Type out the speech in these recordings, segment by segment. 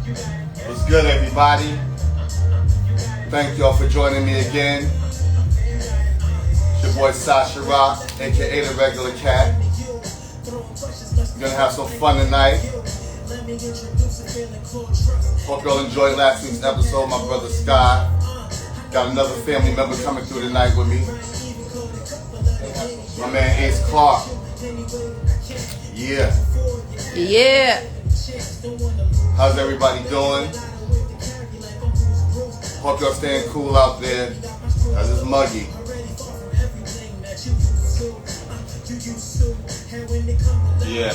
What's good, everybody? Thank y'all for joining me again. It's your boy Sasha Rock, aka the Regular Cat. We're gonna have some fun tonight. Hope y'all enjoyed last week's episode. My brother Scott got another family member coming through tonight with me. My man Ace Clark. Yeah. Yeah. How's everybody doing? Hope y'all staying cool out there, cause it's muggy. Yeah.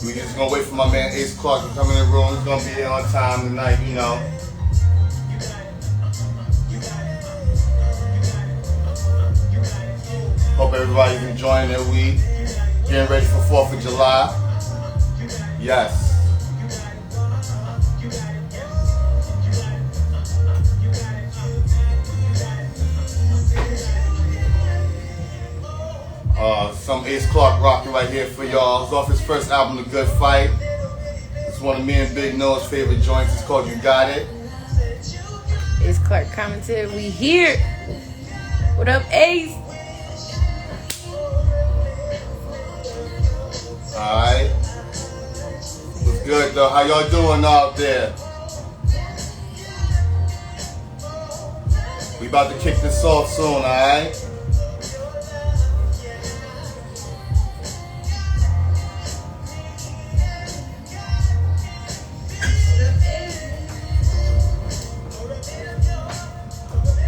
We just gonna wait for my man Ace Clark to come in the room. He's gonna be here on time tonight, you know. Hope everybody's enjoying their week. Getting ready for 4th of July. Yes. Some Ace Clark rocking right here for y'all. It's off his first album, The Good Fight. It's one of me and Big Noah's favorite joints. It's called You Got It. Ace Clark commented, we here. What up, Ace? Alright. What's good though? How y'all doing out there? We about to kick this off soon, alright?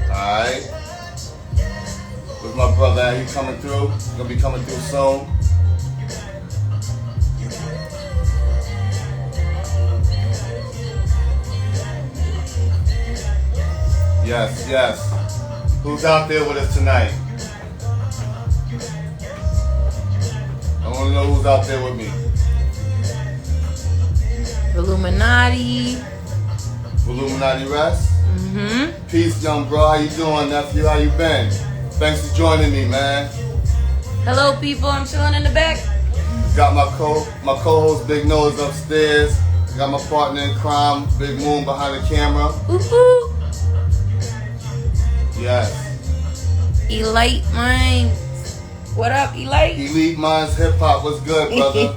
Alright. Where's my brother at? He coming through? He's gonna be coming through soon. Yes, yes. Who's out there with us tonight? I want to know who's out there with me. Illuminati. Illuminati Rest? Mm-hmm. Peace, young bro. How you doing, nephew? How you been? Thanks for joining me, man. Hello, people. I'm chilling in the back. Got my co-host Big Nose upstairs. Got my partner in crime, Big Moon, behind the camera. Ooh. Yes. Elite Minds. What up, Elite? Elite Minds Hip Hop. What's good, brother?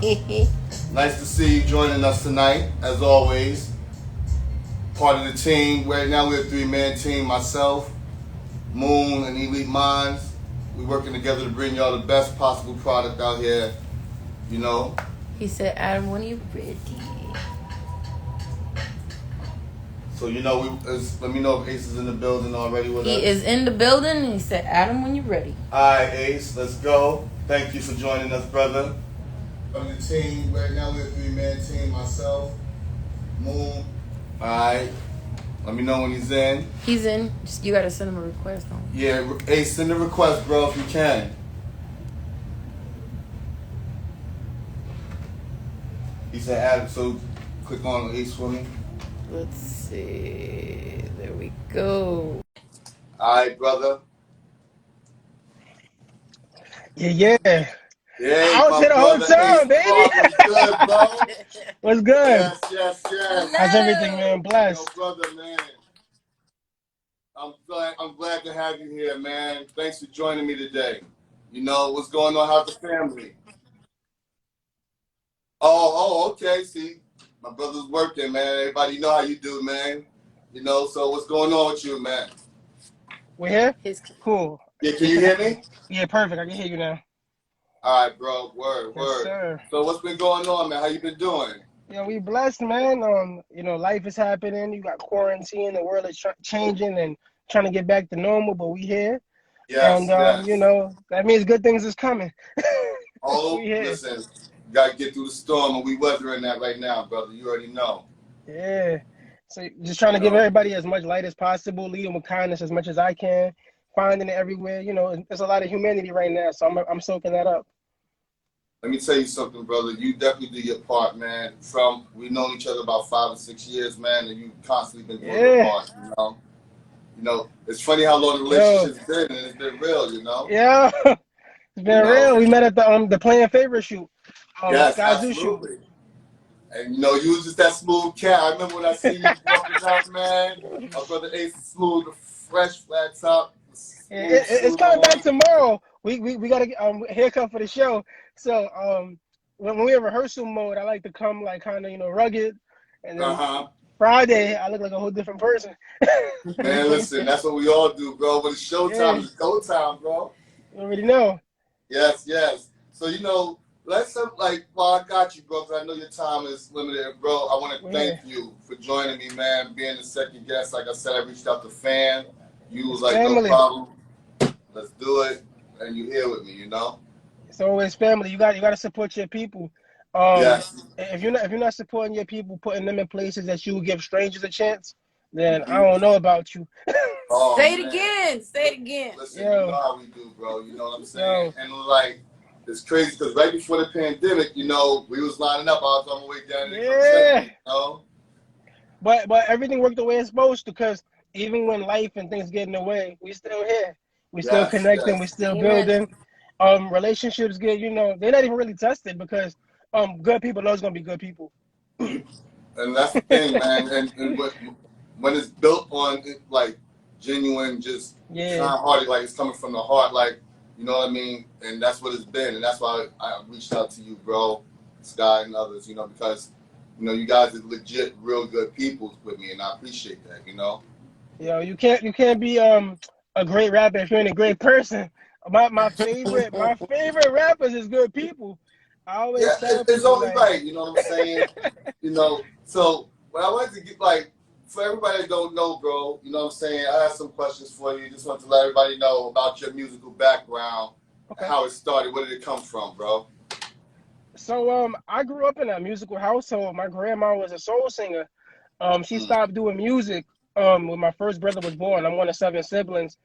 Nice to see you joining us tonight, as always. Part of the team. Right now we're a 3-man team. Myself, Moon, and Elite Minds. We're working together to bring y'all the best possible product out here. You know. He said, Adam, when you ready? So you know, let me know if Ace is in the building already with us. He is in the building, and he said, Adam, when you ready? All right, Ace, let's go. Thank you for joining us, brother. From the team, right now we're a 3-man team. Myself, Moon. All right. Let me know when he's in. He's in. Just, you got to send him a request on. Yeah, Ace, send a request, bro, if you can. He said, Adam, so click on Ace for me. Let's see. There we go. All right, brother. Yeah. Yeah, I was here the whole time, baby. What's good, bro? What's good? Yes. How's everything, man? Yo, Blessed. brother, man. I'm glad to have you here, man. Thanks for joining me today. You know, what's going on? How's the family? Oh, okay. See, my brother's working, man. Everybody know how you do, man. You know, so what's going on with you, man? We here? Cool. Yeah, can you hear me? Yeah, perfect. I can hear you now. All right, bro. Word. Yes, sir. So what's been going on, man? How you been doing? Yeah, we blessed, man. Life is happening. You got quarantine. The world is changing and trying to get back to normal, but we here. Yes, And, yes. that means good things is coming. Listen, got to get through the storm, and we weathering that right now, brother. You already know. Yeah. So just trying to give everybody as much light as possible, lead them with kindness as much as I can, finding it everywhere. There's a lot of humanity right now, so I'm soaking that up. Let me tell you something, brother. You definitely do your part, man. We've known each other about 5 or 6 years, man, and you've constantly been doing your part, You know, it's funny how long the Yo, relationship's been, and it's been real. You know, yeah, it's you been know. real. We met at the playing favor shoot, Yes, Sky Zoo shoot. absolutely. And you know, you was just that smooth cat. I remember when I seen you walking out, man. My brother Ace is smooth, the fresh flat top, smooth It's suit coming back on. tomorrow. We got to haircut for the show. So when we're in rehearsal mode, I like to come like kind of rugged, and Uh then huh. Friday I look like a whole different person. Man, listen, that's what we all do, bro. When it's showtime, Yeah, it's go time, bro. you already know. Yes, yes. So you know, let's like, well, I got you, bro. 'Cause I know your time is limited, bro. I want to Yeah, thank you for joining me, man. Being the second guest, like I said, I reached out to Fan. You was it's like, no family. problem. Let's do it, and you here with me, you know. It's always family. You got to support your people. Um, Yes. if you're not supporting your people, putting them in places that you will give strangers a chance, then I Mm-hmm. don't know about you. Oh Say it man. again. Say it again. Listen, you know Yo, how we do, bro. You know what I'm saying? yo, And like, it's crazy because right before the pandemic, you know, we was lining up. I was on my way down there to come check you, yeah. you know? But everything worked the way it's supposed to, because even when life and things get in the way, we still here. We still Yes, connecting. We yes. still Amen. building. Relationships get they're not even really tested, because good people know it's gonna be good people. And that's the thing, man. And when it's built on like genuine, just Yeah, kind-hearted, like it's coming from the heart, like you know what I mean. And that's what it's been, and that's why I reached out to you, bro, Sky, and others, you know, because you know you guys are legit, real good people with me, and I appreciate that, you know. you can't be a great rapper if you ain't a great person. My favorite rappers is good people. I Yeah, always tell it's people only like, right, you know what I'm saying. You know, so what I like to get like for everybody that don't know, bro, you know what I'm saying? I have some questions for you. Just want to let everybody know about your musical background, okay. how it started, where did it come from, bro? So I grew up in a musical household. My grandma was a soul singer. She Mm, stopped doing music when my first brother was born. I'm one of seven siblings.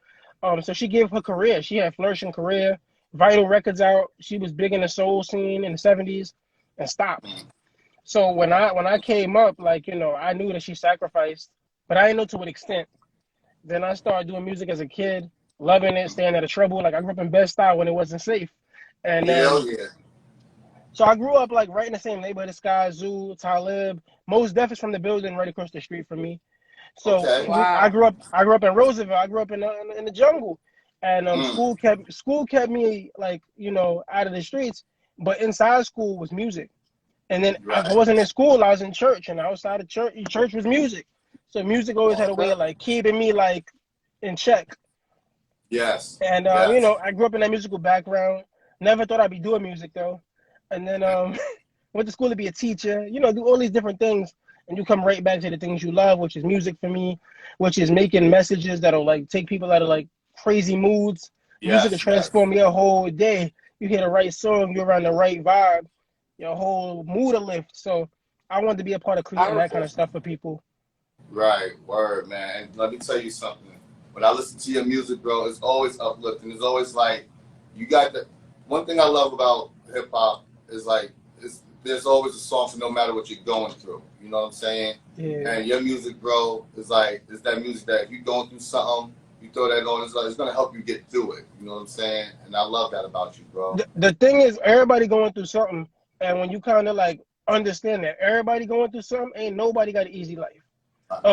So she gave her career. She had flourishing career, vital records out. She was big in the soul scene in the '70s, and stopped. mm, So when I came up, like I knew that she sacrificed, but I didn't know to what extent. Then I started doing music as a kid, loving it, mm. staying out of trouble. Like I grew up in Bed-Stuy when it wasn't safe, and Hell then yeah. so I grew up like right in the same neighborhood as Sky Zoo, Talib. Most Def is from the building right across the street from me. So Okay. I Wow. grew up. I grew up in Roosevelt. I grew up in the jungle, and Mm, school kept me like out of the streets. But inside school was music, and then if I right. wasn't in school, I was in church, and outside of church was music. So music always had a way Okay. of like keeping me like in check. Yes. And Yes. I grew up in that musical background. Never thought I'd be doing music though, and then went to school to be a teacher. Do all these different things, and you come right back to the things you love, which is music for me, which is making messages that'll like take people out of like crazy moods. Music will Yes. Yes. transform your whole day. You hear the right song, you're around the right vibe, your whole mood will lift. So I wanted to be a part of creating that kind Powerful. of stuff for people. Right, word, man. And let me tell you something. When I listen to your music, bro, it's always uplifting. It's always like you got the one thing I love about hip hop is like there's always a song for no matter what you're going through. You know what I'm saying? Yeah. And your music, bro, is like it's that music that if you're going through something, you throw that on. It's gonna help you get through it. You know what I'm saying? And I love that about you, bro. The thing is, everybody going through something, and when you kind of like understand that everybody going through something, ain't nobody got an easy life.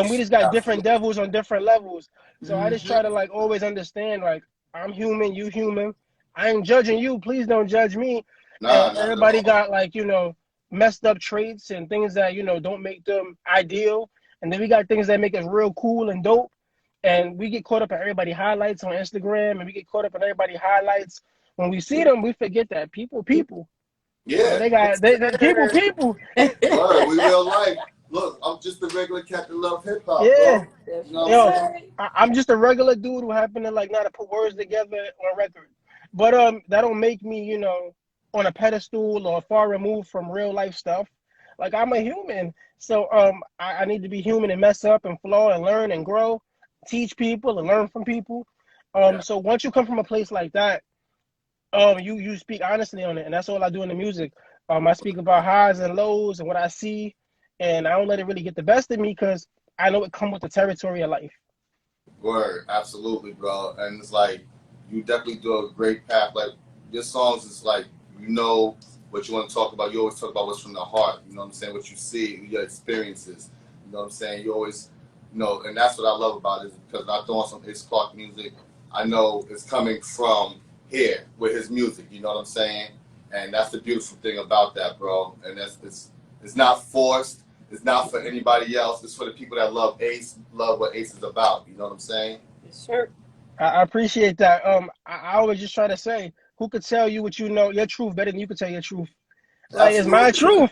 We just got different Absolutely. devils on different levels. So I just Mm-hmm. try to like always understand, like, I'm human, you human. I ain't judging you. Please don't judge me. And Nah, not at everybody all. got like messed up traits and things that don't make them ideal. And then we got things that make us real cool and dope. And we get caught up in everybody highlights on Instagram, and we get caught up in everybody highlights. When we see them, we forget that people. Yeah. They people. Word, we real life. Look, I'm just a regular cat that love hip hop, Yeah. bro. That's You know what what they I'm Yo, saying? say. I'm just a regular dude who happened to like not to put words together on record. But that don't make me, on a pedestal or far removed from real life stuff. Like I'm a human. So I need to be human and mess up and flaw and learn and grow, teach people and learn from people. Yeah. So once you come from a place like that, you speak honestly on it, and that's all I do in the music. I speak about highs and lows and what I see, and I don't let it really get the best of me, because I know it comes with the territory of life. Word, absolutely, bro. And it's like you definitely do a great path. Like your songs is like you know what you want to talk about. You always talk about what's from the heart. You know what I'm saying? What you see, your experiences. You know what I'm saying? You always, and that's what I love about it is because I throw on some Ace Clark music. I know it's coming from here with his music. You know what I'm saying? And that's the beautiful thing about that, bro. And it's not forced. It's not for anybody else. It's for the people that love Ace, love what Ace is about. You know what I'm saying? Yes, sir. I appreciate that. I always just try to say, who could tell you what you know, your truth better than you could tell your truth? Like it's my Absolutely, man.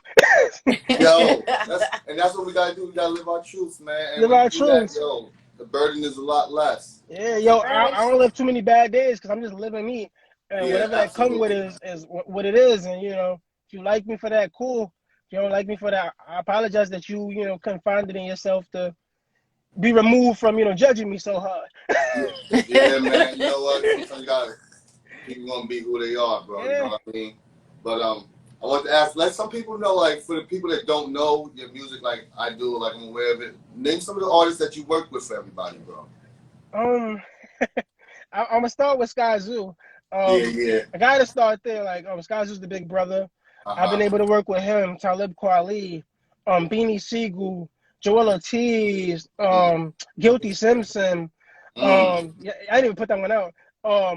truth. Yo, that's what we gotta do. We gotta live our truths, man. And Live when you our do that, truth. yo, the burden is a lot less. Yeah, yo, I Facts. don't live too many bad days because I'm just living me, and Yeah, whatever that come with absolutely. is what it is. And if you like me for that, cool. If you don't like me for that, I apologize that you couldn't find it in yourself to be removed from judging me so hard. Yeah, yeah, man. You know what? Sometimes you gotta people gonna be who they are, bro. You know Yeah. what I mean? But I want to ask, let some people know, like for the people that don't know your music, like I do, like I'm aware of it. Name some of the artists that you work with for everybody, bro. Um, I'm gonna start with Sky Zoo. Yeah, yeah. I gotta start there. Like, Sky Zoo's the big brother. Uh I've been huh. able to work with him, Talib Kweli, Beanie Siegel, Joel Ortiz, Mm, Guilty Simpson. mm, Yeah, I didn't even put that one out.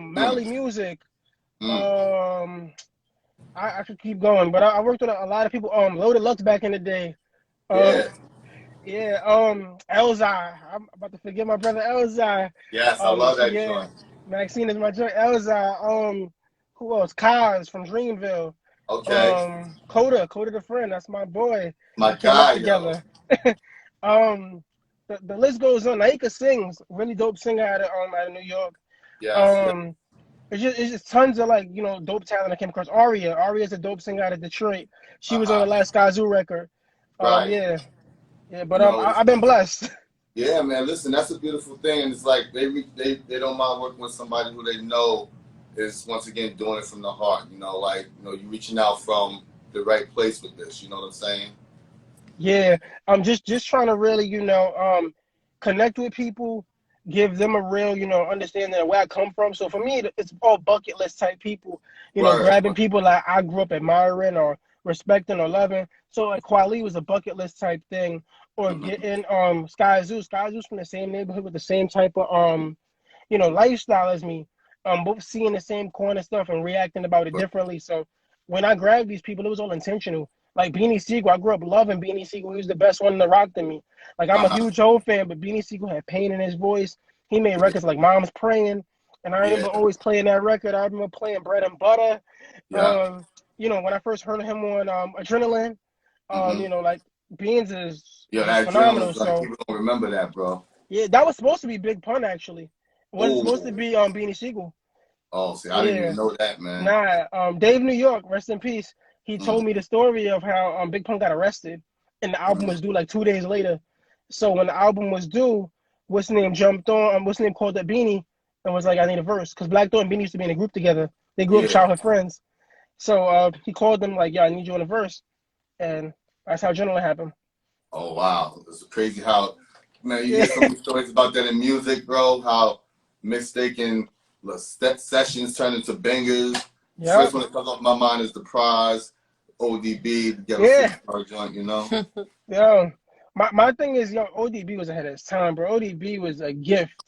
Mally mm, Music. mm. Um, I could keep going, but I worked with a lot of people. Loaded Lux back in the day. Um, Yeah. yeah. Elzai. I'm about to forget my brother Elzai. Yes, I love that Yeah. joint. Maxine is my joint. Elzai. Who else? Kaz from Dreamville. Okay. Coda the friend. That's my boy. My We came up guy, yo. together. The list goes on. Naika sings, really dope singer out of New York. Yes, yes. Um, it's just tons of dope talent I came across. Aria's a dope singer out of Detroit. She Uh was on the huh. last Skyzoo record. Right. Yeah, yeah, but It's, I've been blessed. yeah, man. Listen, that's a beautiful thing, and it's like they don't mind working with somebody who they know is once again doing it from the heart. Like you reaching out from the right place with this. You know what I'm saying? Yeah, I'm just trying to really connect with people, give them a real understanding of where I come from. So for me, it's all bucket list type people. Word. Grabbing people like I grew up admiring or respecting or loving. So like Kweli was a bucket list type thing, or Mm-hmm. getting Sky Zoo. Sky Zoo's from the same neighborhood with the same type of lifestyle as me. Both seeing the same corner stuff and reacting about it differently. So when I grabbed these people, it was all intentional. Like Beanie Siegel, I grew up loving Beanie Siegel. He was the best one in the rock to me. Like I'm Uh a huh. huge Hov fan, but Beanie Siegel had pain in his voice. He made records like Mom's Praying, and I Yeah. remember always playing that record. I remember playing Bread and Butter. Yeah. Um, when I first heard him on Adrenaline, Mm-hmm. like Beans is Yo, just that adrenaline, phenomenal. like So people don't remember that, bro. yeah, that was supposed to be Big Pun actually. It wasn't supposed to Oh. be Beanie Siegel. Oh, see, I didn't even Yeah. know that, man. Nah, Dave New York, rest in peace. He Mm, told me the story of how Big Pun got arrested, and the album mm. was due like 2 days later. So when the album was due, what's name jumped on? What's name called up Beanie and was like, "I need a verse," because Black Thought and Beanie used to be in a group together. They grew up Yeah. childhood friends. So he called them like, "Yeah, I need you in a verse," and that's how General happened. Oh wow, it's crazy how man you Yeah, hear so many stories about that in music, bro. How mistaken sessions turn into bangers. The yeah, first one that comes off my mind is the prize, ODB, the Ghetto yeah, Superstar joint. yeah. My thing is, ODB was ahead of his time, bro. ODB was a gift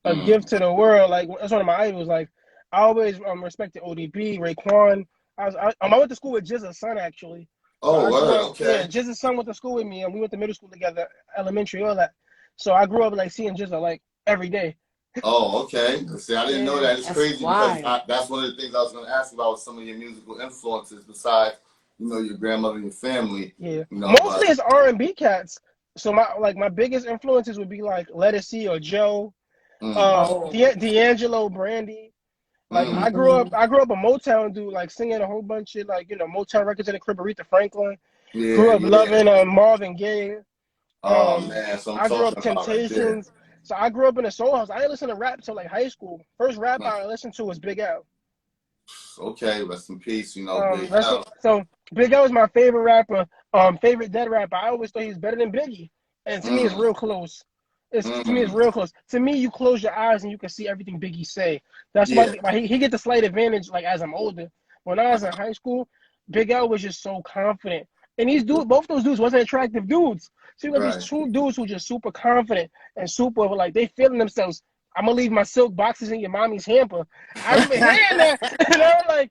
Mm. to the world. Like that's one of my idols. Like I always respected ODB, Raekwon. I went to school with Jizza's son actually. So Oh I grew word, up, yeah, okay. Jizza's son went to school with me, and we went to middle school together, elementary, all that. So I grew up like seeing Jizza like every day. Oh, okay. See, I didn't know Yeah, that. It's That's crazy because wild. that's one of the things I was going to ask about with some of your musical influences besides, your grandmother and your family, yeah. but Mostly it's R&B cats. So my biggest influences would be like Lettucey or Joe, mm, D'Angelo, Brandy. Like mm, I grew up a Motown dude, like singing a whole bunch of like Motown records in the crib, Aretha Franklin. yeah, Grew up yeah. loving Marvin Gaye. Oh man, that's what I'm I grew up talking about right there. Temptations. So I grew up in a soul house. I didn't listen to rap till like high school. First rap Mm, I listened to was Big L. okay, rest in peace, Big That's L. so Big L was my favorite rapper. Favorite dead rapper. I always thought he was better than Biggie, and to me, it's Mm, real close. It's to me, it's Mm, real close. To me, you close your eyes and you can see everything Biggie say. That's yeah, why he get the slight advantage. Like as I'm older, when I was in high school, Big L was just so confident. And these dudes, both those dudes wasn't attractive dudes. So you got these right. two dudes who just super confident and super like they feeling themselves. I'm gonna leave my silk boxes in your mommy's hamper. I remember hearing that, and I was like,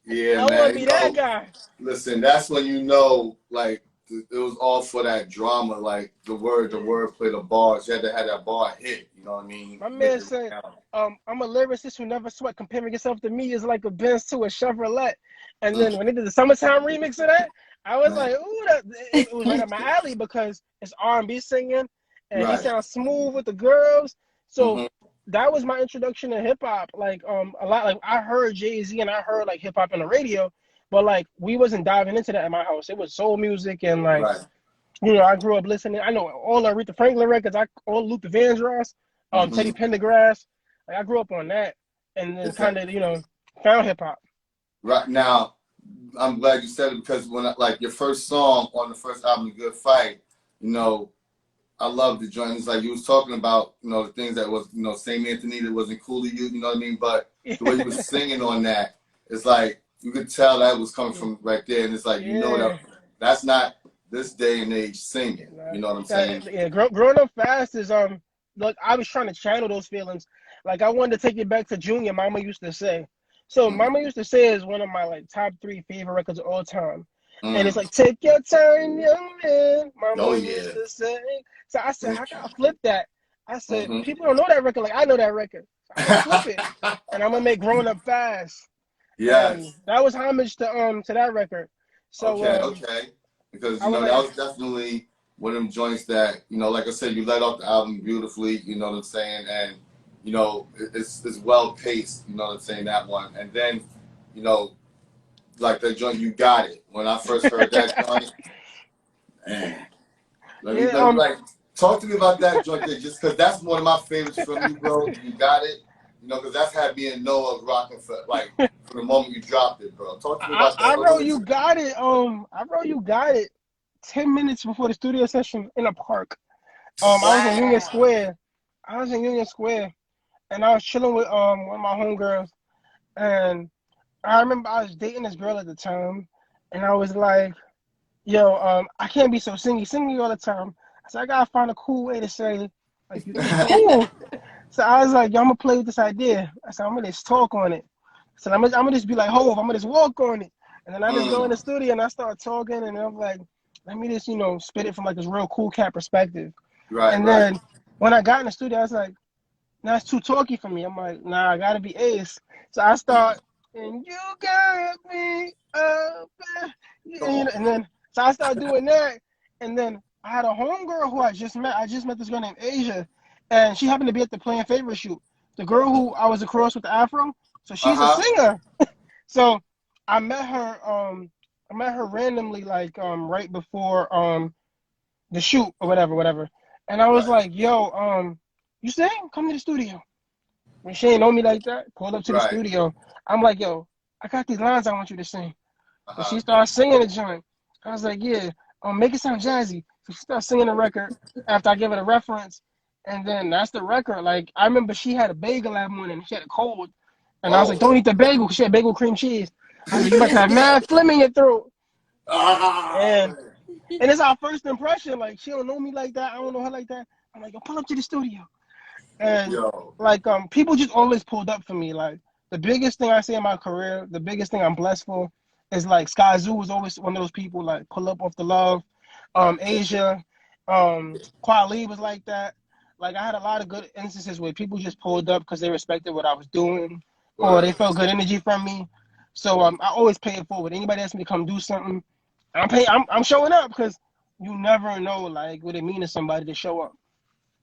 Yeah, I want to man. be that guy. Listen, that's when you know, like, it was all for that drama, like the word play, the bars. You had to have that bar hit. You know what I mean? My Make man it said, count. I'm a lyricist who never sweat. Comparing yourself to me is like a Benz to a Chevrolet. And then when they did the summertime remix of that, I was like, ooh, it was right up my alley because it's R&B singing, and he Right. sounds smooth with the girls. So Mm-hmm. that was my introduction to hip hop. Like a lot, like I heard Jay-Z and I heard like hip hop on the radio, but like we wasn't diving into that in my house. It was soul music and like Right. I grew up listening. I know all the Aretha Franklin records. All Luther Vandross, Mm-hmm. Teddy Pendergrass. Like I grew up on that, and then It's that kind of found hip hop. right now. I'm glad you said it because when like your first song on the first album, The Good Fight, you know, I love the joint. It's like you was talking about, the things that was, St. Anthony that wasn't cool to you, you know what I mean? But the way you was singing on that, it's like you could tell that was coming from right there. And it's like, Yeah, that's not this day and age singing. You know what I'm saying? yeah. Growing up fast is look. I was trying to channel those feelings. Like I wanted to take it back to Junior. Mama used to say. So Mm, Mama used to say is one of my like top three favorite records of all time. And it's mm. like, take your time, young man. Mama Oh, used yeah. to say. So I said, how can I Mm-hmm. flip that? I said, people don't know that record like I know that record. So I'm gonna flip it, and I'm gonna make Growing Up Fast. And Yes. that was homage to that record. So Okay, okay. Because, I was that like, was definitely one of them joints that, like I said, you let off the album beautifully, you know what I'm saying? And, it's well paced, you know what I'm saying, that one. And then, you know, like that joint, You Got It. When I first heard that joint, man, yeah, like, talk to me about that joint there, just because that's one of my favorites from you, bro. You Got It. Because that's had me and Noah rocking for, like, from the moment you dropped it, bro. Talk to me about that. I wrote You Got It. I wrote You Got It 10 minutes before the studio session in a park. I was in Union Wow. Square. I was in Union Square, and I was chilling with one of my homegirls, and I remember I was dating this girl at the time, and I was like, "Yo, I can't be so singy all the time." So I gotta find a cool way to say, like, you cool. So I was like, "Yo, I'm gonna play with this idea." I said, "I'm gonna just talk on it." So I'm gonna just be like, "Hov, I'm gonna just walk on it." And then I just go in Mm, the studio and I start talking, and I'm like, "Let me just, spit it from like this real cool cat perspective." right, And right. then when I got in the studio, I was like, "Nah, it's too talky for me." I'm like, "Nah, I gotta be Ace." So I start, and you got me up, Come on. and then so I started doing that, and then I had a homegirl who I just met. I just met this girl named Asia, and she happened to be at the Playing Favorite shoot. The girl who I was across with the afro, so she's a Uh-huh. singer. So I met her. I met her randomly, like right before the shoot or whatever. And I was Right, like, "Yo, you sing? Come to the studio." When she ain't know me like that, pulled up to the right. studio. I'm like, "Yo, I got these lines I want you to sing." And she Uh-huh. started singing the joint. I was like, "Yeah, make it sound jazzy." So she started singing the record after I gave it a reference, and then that's the record. Like I remember she had a bagel that morning. She had a cold, and I was like, Oh. "Don't eat the bagel," 'cause she had bagel cream cheese. I said, "You about to have mad phlegm in your throat." Ah, And man. and it's our first impression. Like she don't know me like that. I don't know her like that. I'm like, "Yo, pull up to the studio." And Yo. like people just always pulled up for me. Like the biggest thing I see in my career, the biggest thing I'm blessed for is like Sky Zoo was always one of those people like pull up off the love. Right. Asia, Kweli was like that. Like I had a lot of good instances where people just pulled up because they respected what I was doing or they Word. felt good energy from me. So I always pay it forward. Anybody asks me to come do something, I'm showing up because you never know like what it means to somebody to show up.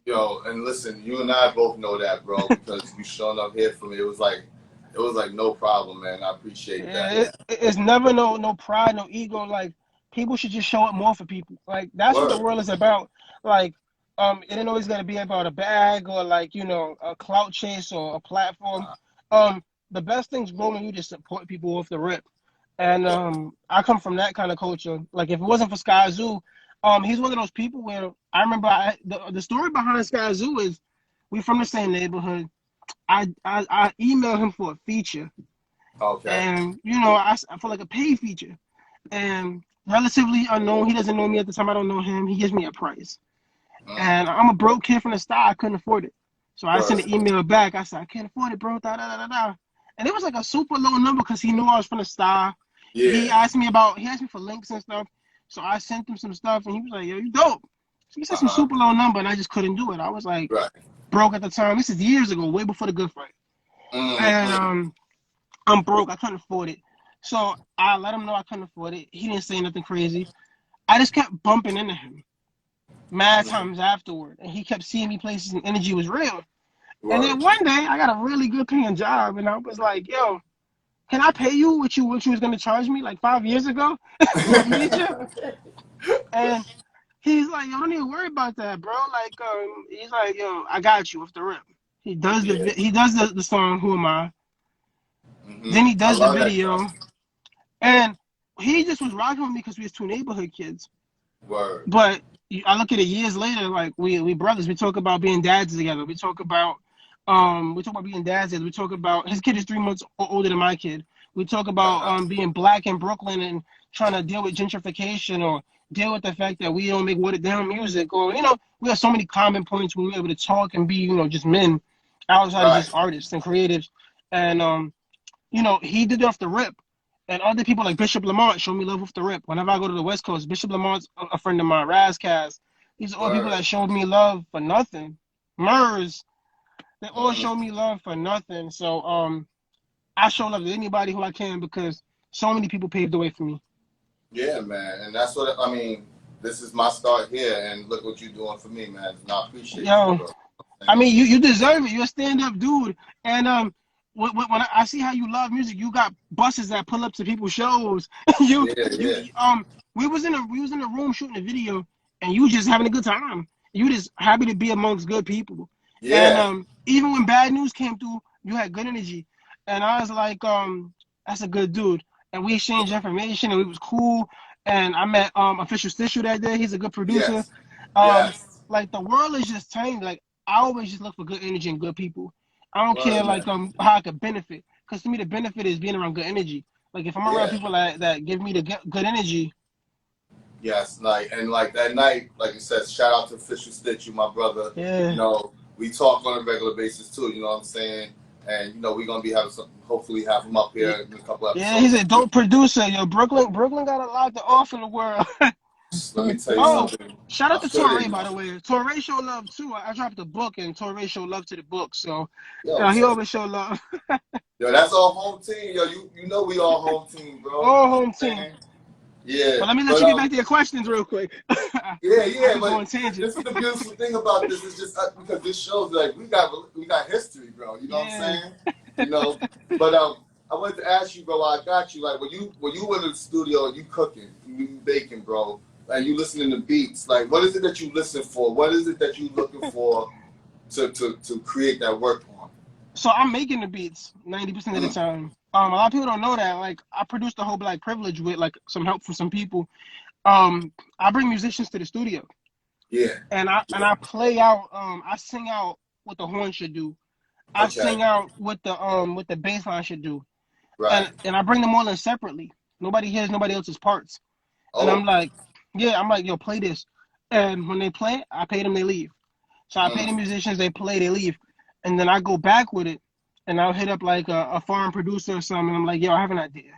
Yo, and listen, you and I both know that, bro, because you showing up here for me. It was like no problem, man. I appreciate that, Yeah, man. it's never no pride, no ego. Like people should just show up more for people. Like that's what the Word. world is about. Like it ain't always gonna be about a bag or like a clout chase or a platform. The best things grow when you just support people off the rip. And I come from that kind of culture. Like if it wasn't for Sky Zoo, He's one of those people where I remember the story behind Sky Zoo is we from the same neighborhood. I emailed him for a feature, Okay. and I feel like a paid feature, and relatively unknown. He doesn't know me at the time. I don't know him. He gives me a price, and I'm a broke kid from the start. I couldn't afford it, so I sent Word. an email back. I said I can't afford it, bro. Da da da da da. And it was like a super low number because he knew I was from the star. He Yeah. asked me for links and stuff, so I sent him some stuff, and he was like, "Yo, you dope." So he said some Uh-huh. super low number, and I just couldn't do it. I was like Right. broke at the time. This is years ago, way before the good fight, and Mm-hmm. I'm broke. I couldn't afford it. So I let him know I couldn't afford it. He didn't say nothing crazy. I just kept bumping into him mad Mm-hmm. times afterward. And he kept seeing me places and energy was real. And then Word. one day I got a really good paying job and I was like, yo, can I pay you what you was gonna charge me like 5 years ago for a feature? And he's like, yo, don't even worry about that, bro. Like, he's like, yo, I got you off the rip. Yeah. He does the song Who Am I? Mm-hmm. Then he I does the love that video. job. And he just was rocking with me because we was two neighborhood kids. Word. But I look at it years later, like we brothers. We talk about being dads together. We talk about being dads together. We talk about his kid is 3 months older than my kid. We talk about Uh-huh. being black in Brooklyn and trying to deal with gentrification or deal with the fact that we don't make watered down music or we have so many common points when we're able to talk and be just men outside of Right. just artists and creatives. And he did it off the rip. And other people like Bishop Lamont show me love off the rip. Whenever I go to the West Coast, Bishop Lamont's a friend of mine, Razcast. These are all people Word. that showed me love for nothing. Murs, they all Mm-hmm. show me love for nothing. So I show love to anybody who I can because so many people paved the way for me. Yeah, man. And that's what I mean. This is my start here, and look what you're doing for me, man. And I appreciate you, Yo, bro. I mean, you deserve it. You're a stand-up dude. And when I see how you love music, you got buses that pull up to people's shows. you Yeah, you yeah, we was in a room shooting a video, and you just having a good time. You just happy to be amongst good people. And yeah. even when bad news came through, you had good energy. And I was like, that's a good dude. And we exchanged information, and it was cool. And I met Official Stitcher that day. He's a good producer. Yes, Um, yes. like the world is just changed. Like I always just look for good energy and good people. I don't care Word, like man. how I could benefit, because to me the benefit is being around good energy. Like if I'm around Yeah. people that give me the good energy. Yes, like that night, like you said, shout out to Fisher Stitch, you my brother. You Yeah, know, we talk on a regular basis too. You know what I'm saying? And we're gonna be having some. Hopefully, have him up yeah, here in a couple yeah. He's episodes a too. dope producer. Yo, Brooklyn got a lot to offer the world. Let me tell you Oh, something. shout out I'm to sure they Torre, by know. the way. Torre show love too. I dropped a book and Torre show love to the book. So Yo, he so always show love. yo, that's our home team. Yo, you know we all home team, bro. You All know what home I'm team. saying? Yeah, But let me let but you get back to your questions real quick. yeah, I yeah. could go But on tangent. this is the beautiful thing about this is just because this shows like we got history, bro. You know what I'm Yeah. saying? You know, but I wanted to ask you, bro. I got you. Like when you in the studio and you cooking, you baking, bro, and you listening to beats. Like, what is it that you listen for? What is it that you looking for to create that work on? So I'm making the beats 90% of the Mm, time. A lot of people don't know that. Like I produced the whole Black Privilege with like some help from some people. I bring musicians to the studio yeah. and I play out. I sing out what the horn should do. I Okay. sing out what the bass line should do. Right. And I bring them all in separately. Nobody hears nobody else's parts. And I'm Oh. like, yeah, I'm like, yo, play this. And when they play, I pay them, they leave. So I pay the Mm, musicians, they play, they leave. And then I go back with it and I'll hit up like a foreign producer or something. I'm like, yo, I have an idea.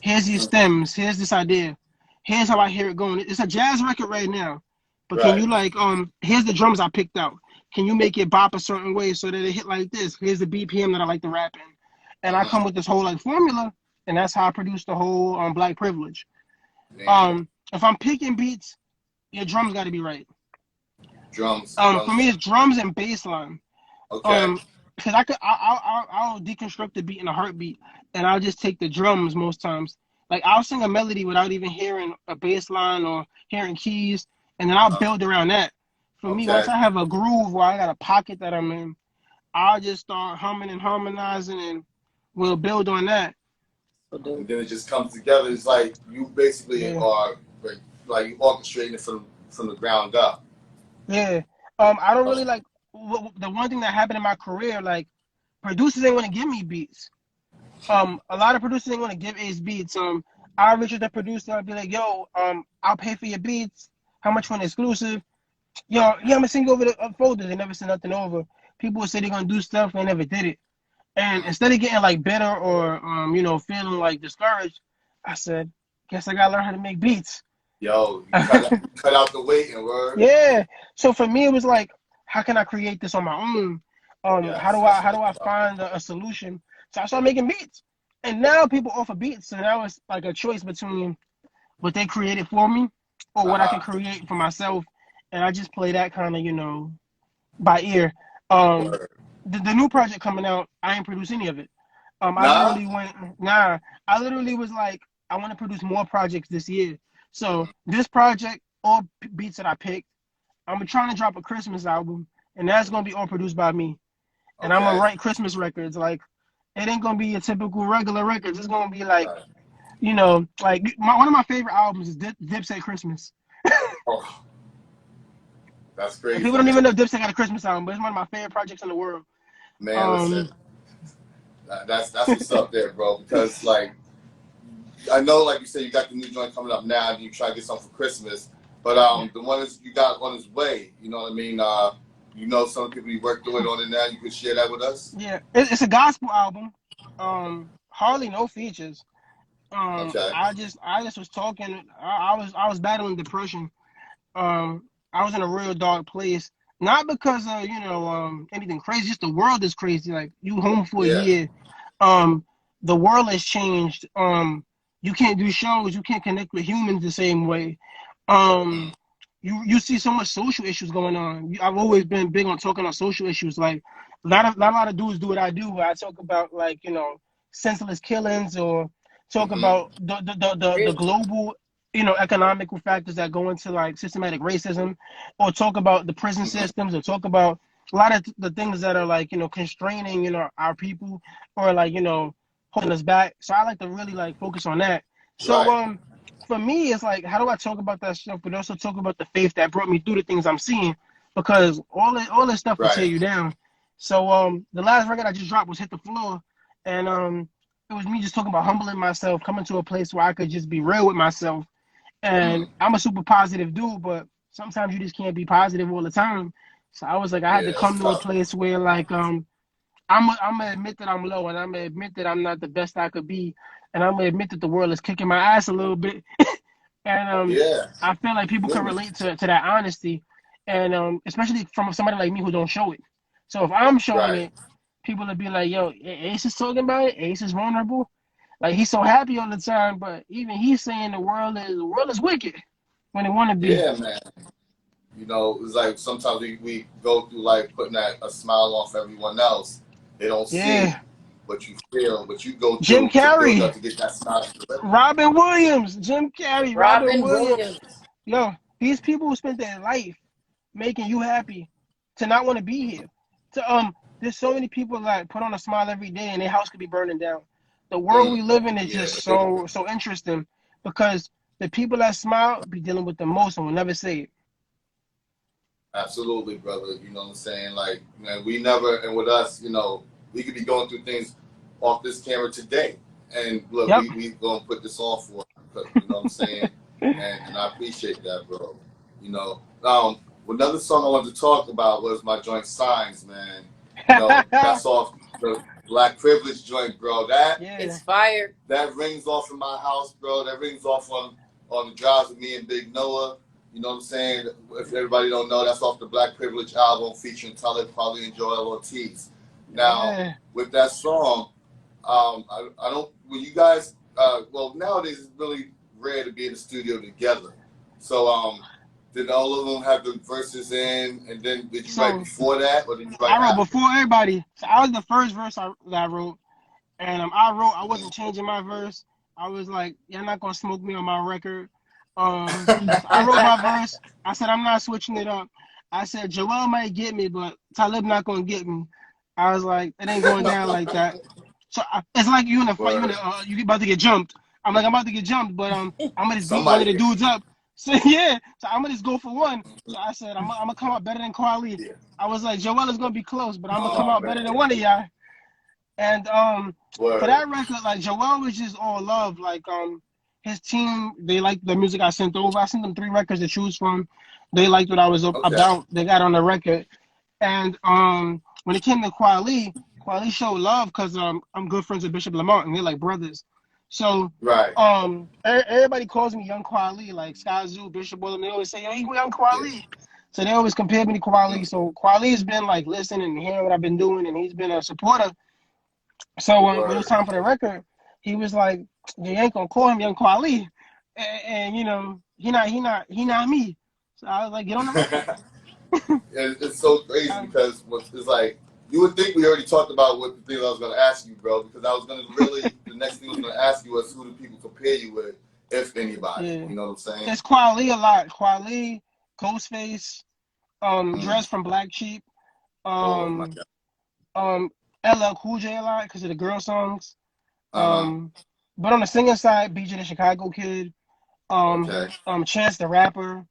Here's your mm, stems. Here's this idea. Here's how I hear it going. It's a jazz record right now. But can right. you like here's the drums I picked out. Can you make it bop a certain way so that it hit like this? Here's the BPM that I like to rap in. And I Mm-hmm. come with this whole like formula, and that's how I produce the whole Black Privilege. Man, If I'm picking beats, your drums got to be right. For drums. me, it's drums and bass line. Okay. Um, because I'll deconstruct the beat in a heartbeat, and I'll just take the drums most times. Like I'll sing a melody without even hearing a bass line or hearing keys, and then I'll Uh, build around that. For me, once okay. I have a groove where I got a pocket that I'm in, I'll just start humming and harmonizing, and we'll build on that. And then it just comes together. It's like you basically Yeah. are like like you orchestrating it from the ground up. Yeah. I don't really like the one thing that happened in my career. Like producers ain't want to give me beats. A lot of producers ain't want to give Ace beats. I reach out to the producer. I'll be like, yo, I'll pay for your beats. How much for an exclusive? Yo, yeah, I'm gonna send you over the folders. They never sent nothing over. People would say they're gonna do stuff, they never did it. And instead of getting like bitter or feeling like discouraged, I said, guess I gotta learn how to make beats. Yo, you cut out the waiting, word. Yeah. So for me, it was like, how can I create this on my own? Yes, How do I find a solution? So I started making beats, and now people offer beats. So now it's like a choice between what they created for me or what I can create for myself, and I just play that kind of by ear. The new project coming out, I ain't produced any of it. I literally was like, I want to produce more projects this year. So this project, all beats that I picked, I'm trying to drop a Christmas album, and that's gonna be all produced by me. And I'm gonna write Christmas records. Like it ain't gonna be a typical regular records. It's gonna be like, like one of my favorite albums is Dipset Christmas. Oh, that's crazy. People don't even know Dipset got a Christmas album, but it's one of my favorite projects in the world. Man, listen, that's what's up there, bro. Because like, I know, like you said, you got the new joint coming up now, and you try to get something for Christmas. But the one is you got on its way. You know what I mean? Some people you worked with on it now. You could share that with us. Yeah, it's a gospel album. Hardly no features. Okay. I just was talking. I was battling depression. I was in a real dark place. Not because of anything crazy. Just the world is crazy. Like you home for a year. The world has changed. You can't do shows. You can't connect with humans the same way. You see so much social issues going on. I've always been big on talking on social issues. Like not a lot of dudes do what I do. Where I talk about like senseless killings or talk about the global economical factors that go into like systematic racism, or talk about the prison systems, or talk about a lot of the things that are like constraining our people, or like holding us back. So I like to really like focus on that. So for me, it's like, how do I talk about that stuff, but also talk about the faith that brought me through the things I'm seeing, because all this stuff will tear you down. So the last record I just dropped was Hit the Floor, and it was me just talking about humbling myself, coming to a place where I could just be real with myself. And I'm a super positive dude, but sometimes you just can't be positive all the time. So I was like, I had to come to a place where like I'm gonna admit that I'm low, and I'm gonna admit that I'm not the best I could be, and I'm gonna admit that the world is kicking my ass a little bit. And I feel like people can relate to that honesty, and especially from somebody like me who don't show it. So if I'm showing it, people will be like, yo, Ace is talking about it. Ace is vulnerable. Like he's so happy all the time, but even he's saying the world is wicked when it want to be. Yeah, man. It's like sometimes we go through life putting a smile on for everyone else. They don't see what you feel, what you go through. Jim Carrey, to get that smile. Robin Williams, Jim Carrey, Robin Williams. Yo, these people who spent their life making you happy to not want to be here. There's so many people that put on a smile every day, and their house could be burning down. The world we live in is just so interesting, because the people that smile be dealing with the most and will never say it. Absolutely, brother. You know what I'm saying? Like, man, we never, and with us, we could be going through things off this camera today. And look, we going to put this on for you know what I'm saying? and I appreciate that, bro. Another song I wanted to talk about was my joint Signs, man. That's off the Black Privilege joint, bro. It's fire. That rings off in my house, bro. That rings off on the drives with me and Big Noah. You know what I'm saying? If everybody don't know, that's off the Black Privilege album featuring Talib Kweli and Joel Ortiz. Now, with that song, I don't. When you guys, nowadays it's really rare to be in the studio together. So, did all of them have the verses in, and then did you write before that, or did you write? I wrote before everybody. So I was the first verse that I wrote, and I wasn't changing my verse. I was like, you're not gonna smoke me on my record. I wrote my verse. I said, I'm not switching it up. I said, Joel might get me, but Talib not going to get me. I was like, it ain't going down like that. So it's like you in a fight, you about to get jumped. I'm like, I'm about to get jumped, but I'm going to beat one of the dudes up. So yeah, so I'm gonna just go for one. So I said I'm gonna come out better than Kweli. Yeah. I was like, Joel is gonna be close, but I'm gonna come Oh out better than one man. of y'all. And for Word. that record, like Joel was just all love. Like his team, they liked the music I sent over. I sent them 3 records to choose from. They liked what I was Okay. about. They got on the record. And when it came to Kweli, Kweli showed love because I'm good friends with Bishop Lamont and they're like brothers. So Right. everybody calls me Young Kweli, like Sky Zoo, Bishop William. They always say, "Yo, you Young Yeah. Kweli." So they always compare me to Kweli. Mm. So Kweli has been like listening and hearing what I've been doing, and he's been a supporter. So when it was Word. time for the record, he was like, "You ain't gonna call him Young Kweli," and you know, he not me. So I was like, "Get on the record." It's so crazy Um, because it's like you would think we already talked about what the things I was going to ask you, bro. Because I was going to really the next thing I was going to ask you was who do people compare you with, if anybody. yeah, You know what I'm saying? it's Kweli a lot. Kweli, Ghostface, Mm. Dress from Black Sheep, Oh my um, god. LL Cool J a lot because of the girl songs. Uh huh. Um, but on the singing side, BJ the Chicago Kid, Okay. Chance the Rapper,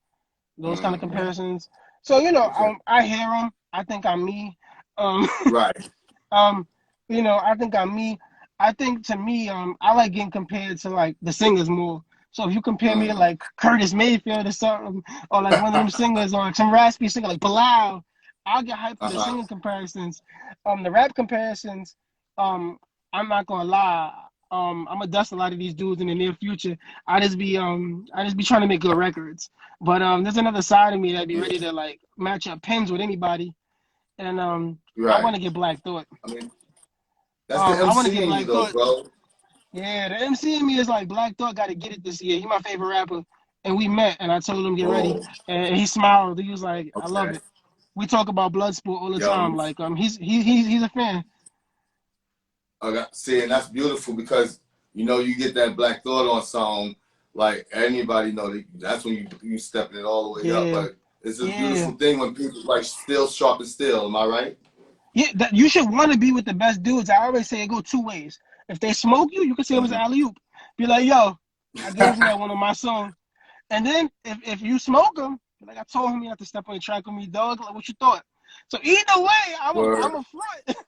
those kind of Mm-hmm. comparisons. So Okay. I hear them. I think I'm me. Um, Right. um, I think I'm me. I think to me, I like getting compared to like the singers more. So if you compare me to Mm. like Curtis Mayfield or something, or like one of them singers, or like some raspy singer like Bilal, I'll get hyped for Uh the huh. singing comparisons. The rap comparisons, um, I'm not gonna lie. I'm gonna dust a lot of these dudes in the near future. I just be trying to make good records. But there's another side of me that'd be Yeah. ready to like match up pens with anybody, and I Right. want to get Black Thought. I mean, that's the I want to MC get in you, Black though, Thought. bro. Yeah, the MC in me is like Black Thought got to get it this year. He my favorite rapper, and we met, and I told him get ready, Oh. and he smiled. He was like, "I love Okay. it." We talk about Bloodsport all the Yo. time. Like he's a fan. I got see, and that's beautiful because you get that Black Thought on song, like anybody that's when you stepping it all the way up. Yeah, But it's a yeah, beautiful thing when people like still sharp and still. Am I right? yeah. That you should want to be with the best dudes. I always say it go 2 ways. If they smoke you, you can say it was an Mm-hmm. alley oop. Be like, "Yo, I gave him that one on my song." And then if you smoke him, like I told him you have to step on the track with me, dog. Like what you thought? So either way, I'm Word. a front.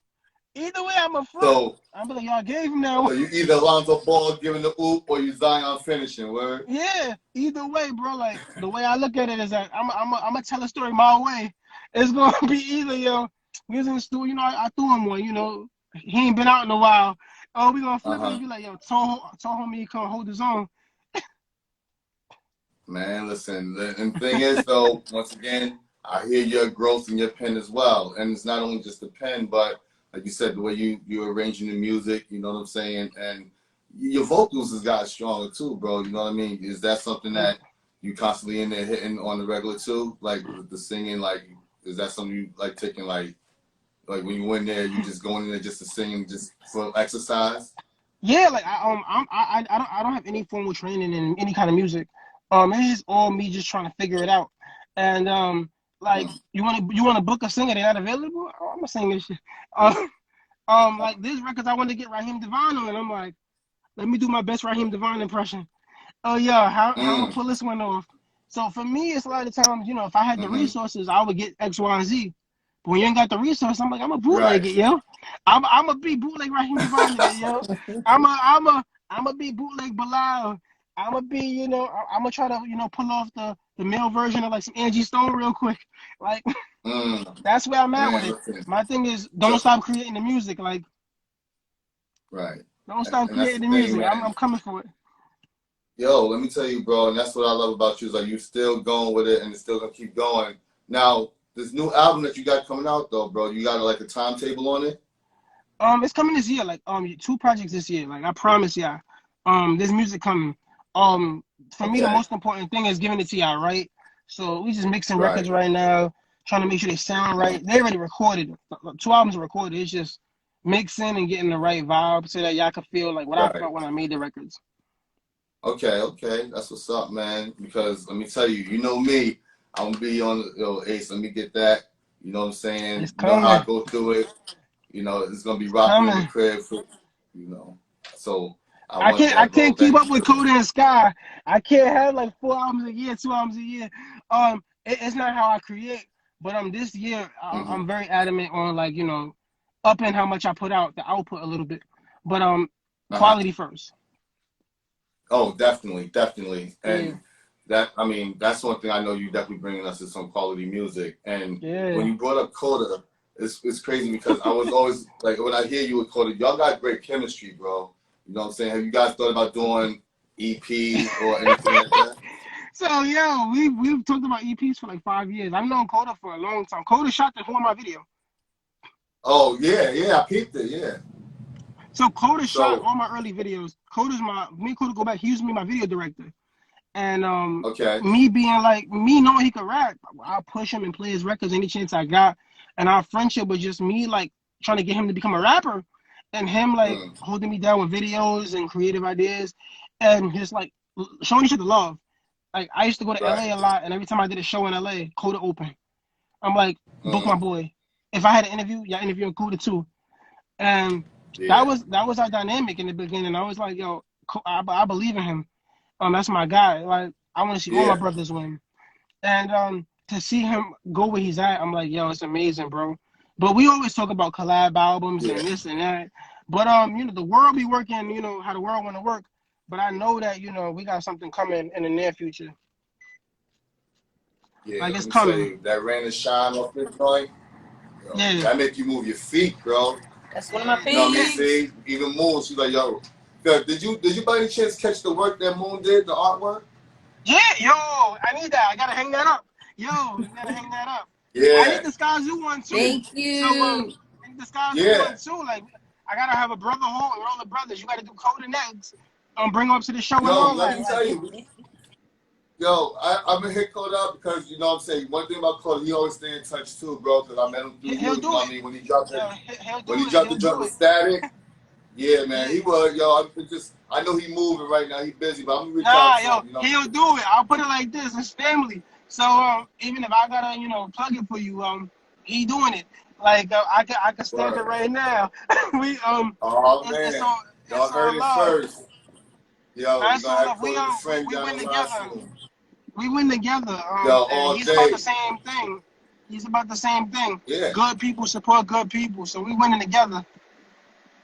Either way, I'm a front. So I'm like, y'all gave him that one. so you either Alonzo Ball giving the oop or you Zion finishing. Word. Yeah, either way, bro. Like the way I look at it is that I'm gonna tell a story my way. It's gonna be either we was in the studio, I threw him one, he ain't been out in a while. Oh, we gonna Uh flip it and huh. be like, yo, told him he come hold his own. Man, listen. And the thing is, though, once again, I hear your growth in your pen as well. And it's not only just the pen, but like you said, the way you're arranging the music. You know what I'm saying? And your vocals has got stronger too, bro. You know what I mean? Is that something that you constantly in there hitting on the regular too? Like the singing, like is that something you like taking like when you in there, you just going in there just to sing, just for exercise? Yeah, like I don't have any formal training in any kind of music. It's just all me just trying to figure it out. And like Mm. you want to book a singer, they're not available. Oh, I'm gonna sing this shit. Like these records I want to get Raheem Devon on, and I'm like, let me do my best Raheem Devon impression. Oh yeah, how I'm gonna Mm. pull this one off. So for me, it's a lot of times, if I had the Mm-hmm. resources, I would get X, Y, and Z. But when you ain't got the resource, I'm like, I'm a bootleg Right. it, yo. I'm a be bootleg Raheem Devon today, yo. I'm a be bootleg Bilal. I'm a be, I'm gonna try to, pull off the male version of like some Angie Stone real quick. Like Mm. that's where I'm at with Man, it. listen. My thing is, don't So stop creating the music. Like, right. don't stop And that's creating the the thing, music. man. I'm coming for it. Yo, let me tell you, bro, and that's what I love about you is like you still going with it and it's still gonna keep going. Now, this new album that you got coming out though, bro, you got like a timetable on it? It's coming this year. Like, 2 projects this year. Like, I promise y'all. There's music coming. For me, the Okay. most important thing is giving it to y'all, right? So we just mixing Right. records right now, trying to make sure they sound right. They already recorded. 2 albums are recorded. It's just mixing and getting the right vibe so that y'all can feel like what I Right. felt when I made the records. Okay, okay. That's what's up, man. Because let me tell you, you know me, I'm gonna be on Ace, let me get that. You know what I'm saying? It's You know how I coming. go through it. It's gonna be It's rocking in the coming. crib for you know. So I want I that, bro. can't keep Thank up you. with Coda and Sky. I can't have like 4 albums a year, 2 albums a year. It's not how I create. But this year Hmm. I'm very adamant on like upping how much I put out, the output a little bit. But Uh-huh. quality first. Oh, definitely, definitely. Yeah. And that, I mean, that's one thing I know you definitely bringing us is some quality music. And when Yeah. you brought up Coda, it's crazy because I was always like, when I hear you with Coda, y'all got great chemistry, bro. You know what I'm saying? Have you guys thought about doing EP or anything like that? So yo, we've talked about EPs for like 5 years. I've known Coda for a long time. Coda shot the Who Am I video. Oh, yeah, yeah, I peeped it, yeah. So Coda shot So, all my early videos. Me and Coda go back. He used to be my video director. And okay, me being like me knowing he could rap, I'll push him and play his records any chance I got. And our friendship was just me like trying to get him to become a rapper, and him like mm, holding me down with videos and creative ideas, and just like showing each other love. Like I used to go to right, LA a lot, and every time I did a show in LA, Coda open. I'm like, book my mm, boy. If I had an interview, y'all interviewing Coda too. And yeah, that was our dynamic in the beginning. I was like, yo, I believe in him. That's my guy. Like I want to see all my yeah, brothers win. And to see him go where he's at, I'm like, yo, it's amazing, bro. But we always talk about collab albums yeah, and this and that. But the world be working, how the world wanna work. But I know that, we got something coming in the near future. yeah. Like Let it's me tell coming. you, that rain and shine off this joint, yo, Yeah. that make you move your feet, bro. That's one of my Yeah. You know what I mean? peeves. See, even Moon, she's like, yo, did you by any chance catch the work that Moon did, the artwork? Yeah, yo, I need that. I gotta hang that up. Yo, you gotta hang that up. I need Yeah, the Sky Zoo one yeah, too. Thank So you. I need the Sky Zoo yeah. one too. Like I gotta have a brother home with all the brothers. You gotta do Code and Eggs. Bring them up to the show and Yo, all let that. me Like tell you, yo, I'm gonna hit Code up because you know what I'm saying. One thing about Code, he always stay in touch too, bro. Because I met him through he'll you. You do know what I it. mean? Yo, he'll do When he it. dropped He'll the jump do with it. Static, yeah, man, Yeah. he was. Yo, I know he moving right now. He busy, but I'm gonna reach out Nah, to yo, him. You know. he'll do it. I'll put it like this: it's family. So even if I gotta, plug it for you, he doing it. Like I can stamp it Word. right now. we Oh it's man, all y'all it's heard all it love. first. Yo, we're That's gonna all have love. Code the friend We down win in the together. washroom. We win together. Yo, And all he's about day. the same thing. He's about the same thing. Yeah. Good people support good people, so we winning together.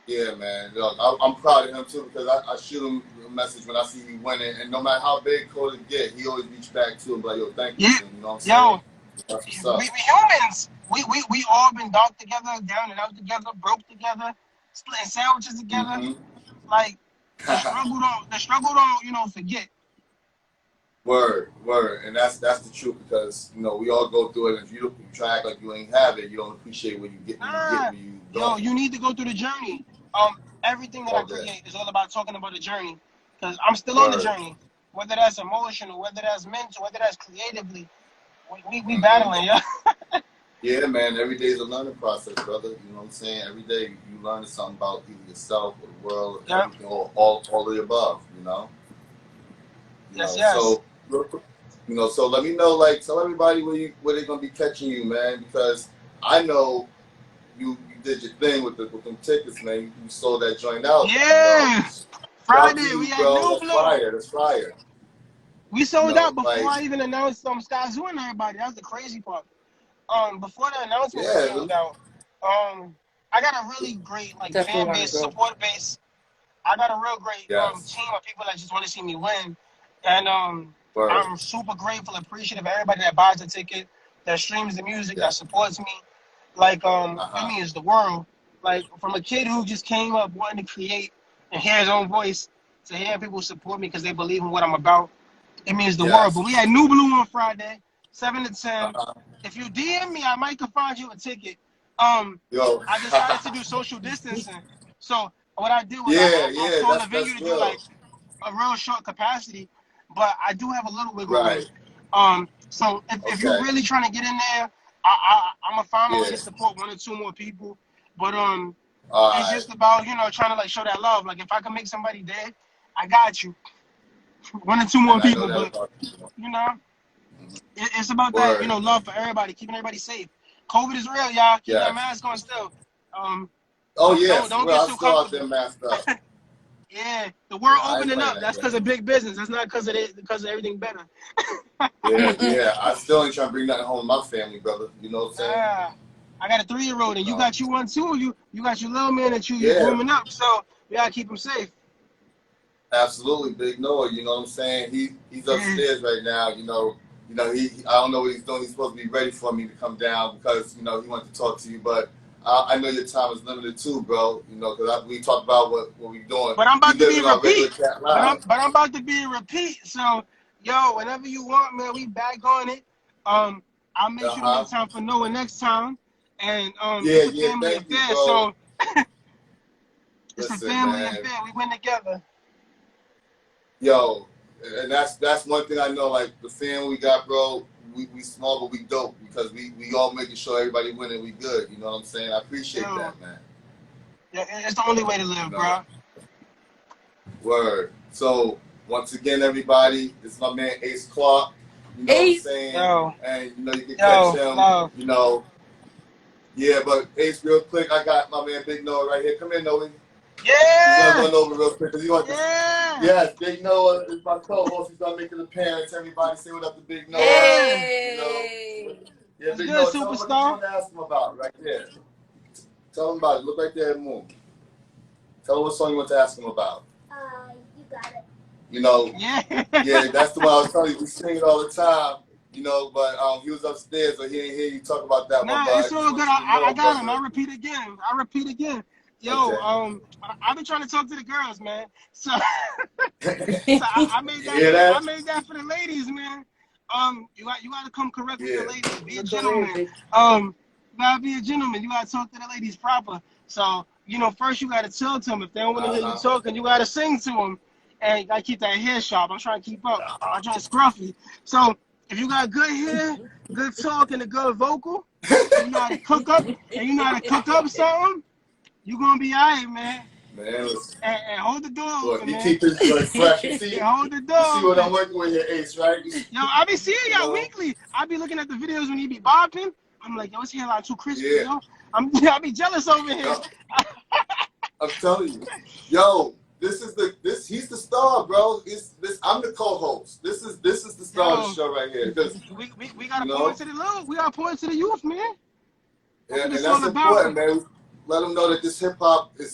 Yeah, man. Look, I'm proud of him too because I shoot him a message when I see he winning, and no matter how big Cody get, he always reach back to him like, "Yo, thank you, Yeah, King." You know what I'm saying? yo, That's what's we up. humans. We all been dark together, down and out together, broke together, splitting sandwiches together. Mm-hmm. Like the struggle don't forget. Word, word, and that's the truth because we all go through it. And if you try to act like you ain't have it, you don't appreciate when you get Nah, when you yo, don't. you need to go through the journey. Everything that I All day. create is all about talking about the journey, because I'm still on the Word. journey. Whether that's emotional, whether that's mental, whether that's creatively, we Mm-hmm. battling, yeah. Yeah, man. Every day is a learning process, brother. You know what I'm saying? Every day you learning something about either yourself or the world or Yeah. everything, or all of the above. You know. Yes, yes. So so let me know, like, tell everybody where they're gonna be catching you, man, because I know you did your thing with them tickets, man. You sold that joint out, Yeah. Shout out to Friday we you, had bro. New That's Blue. fire. That's fire. We sold out before Like, I even announced Sky Zoo and everybody. That's the crazy part. Before the announcement, we yeah, sold out. I got a really great like Definitely fan want to base, go. support base. I got a real great yes, team of people that just want to see me win, and word, I'm super grateful, appreciative of everybody that buys the ticket, that streams the music, yeah, that supports me. Like it uh-huh, means the world. Like from a kid who just came up wanting to create and hear his own voice to hear people support me because they believe in what I'm about. It means the world. But yes, we had New Blue on Friday, 7 to 10. uh-huh. If you DM me, I might could find you a ticket. Yo, I decided to do social distancing. So what I did was yeah, I yeah, told the venue that's to do real, like a real short capacity, but I do have a little wiggle room. right, So if you're okay, really trying to get in there, I'm gonna find a way yeah, to support one or two more people. But all it's right, just about trying to like show that love. Like if I can make somebody day, I got you. One or two more and I know people, that but about you know, it's about that word, love for everybody, keeping everybody safe. COVID is real, y'all. Keep that yes. mask on still. Oh Don't yes, don't well, get I'm too still out there comfortable. masked up. Yeah, the world I ain't opening playing up. that That's because game. of big business. That's not because of it, because of everything better. Yeah. I still ain't trying to bring nothing home to my family, brother. You know what I'm saying? Nah, I got a 3-year-old, and you got you one too. You got your little man that you Yeah, grooming up. So we gotta keep him safe. absolutely, Big Noah. You know what I'm saying? He's Yeah. upstairs right now. He I don't know what he's doing. He's supposed to be ready for me to come down because he wanted to talk to you. But I know your time is limited too, bro. Because we talked about what we doing. But I'm We about to live be in a our regular repeat. cat But I'm lives. but I'm about to be a repeat. So yo, whenever you want, man, we back on it. I'll make sure to make time for Noah next time. And it's a Yeah. family Thank you, affair. bro. So it's a Listen, family man. affair. We win together. Yo, and that's one thing I know. Like the fan we got, bro. We small, but we dope because we all making sure everybody winning. We good. You know what I'm saying? I appreciate Yo, that, man. yeah, it's the only way to live, bro. Word. So once again, everybody, this is my man Ace Clark. You know what I'm Ace. saying? Yo, And you can catch him. love. Yeah. But Ace, real quick, I got my man Big Noah right here. Come in, Noah. He's gonna Yeah, run over real quick because he wants to. yeah, Yes, Big Noah is my co-host. He's gonna make an appearance. Everybody, say what up to Big Noah. yeah. Hey. Yeah, What's Big good, Noah. Tell him what you superstar? want to ask him about right there. Tell him about it. Look right there at Moon. Tell him what song you want to ask him about. You got it. Yeah. That's the one I was telling you. We sing it all the time. But he was upstairs, so he didn't hear you talk about that one. Nah, But I it's just all want good. you to know, I got him. brother. I repeat again. Yo, Okay. I've been trying to talk to the girls, man. So, I made You that. hear I that? made that for the ladies, man. You got to come correct with the Yeah. ladies. Be a Look gentleman. over it. You gotta be a gentleman. You gotta talk to the ladies proper. So, first you gotta tell to them. If they don't want to hear you talking, you gotta sing to them, and you gotta keep that hair sharp. I'm trying to keep up. I'm trying to scruffy. So, if you got good hair, good talk, and a good vocal, and you know how to cook up, something, you gonna be alright, man. Man, listen. And hold the door Look, open, he man. keep his joint fresh. You And see hold the door what open. I'm working with here, Ace, right? Yo, I be seeing y'all weekly. I be looking at the videos when he be bopping. I'm like, yo, his hairline too crispy, Yeah. yo. I be jealous over here. Yo, I'm telling you. Yo, he's the star, bro. I'm the co-host. This is the star of the show right here. We gotta point to the little. We gotta point to the youth, man. That's what And it's that's all about. important, man. Let them know that this hip hop it